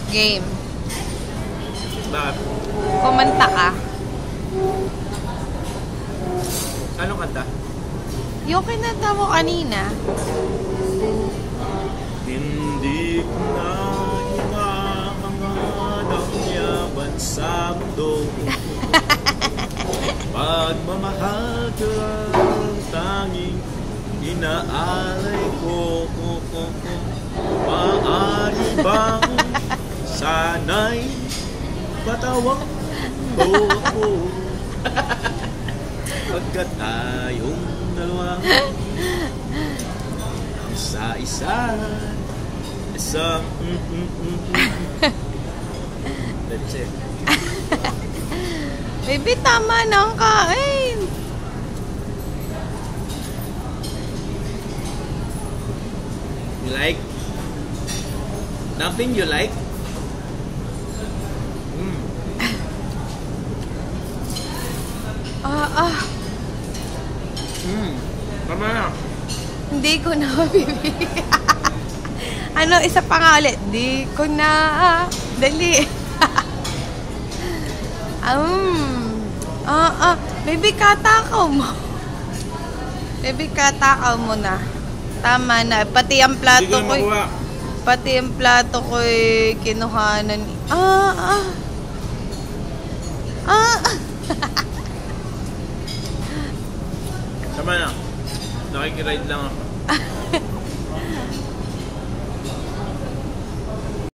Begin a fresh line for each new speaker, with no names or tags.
Game.
Bakit?
Kumanta ka.
Anong kanta?
Yung kinanta mo kanina.
Hindi ko na hinahangan ang yaman sa mundo. Pagmamahal ko ang tanging inaalay ko. Maaari bang sana'y patawang mo ako? Pagkat tayong dalawa isa-isa isang That's it.
Baby, tama na ang kain.
You like? Nothing you like? Tama na.
Hindi ko na mabibigyan. Ano, isa pa nga ulit. Hindi ko na. Dali. Baby, katakaw mo. Baby, katakaw mo na. Tama na. Pati ang plato ko. Pati ang plato ko kinuhanan.
Tama na. Nakikiride lang ako.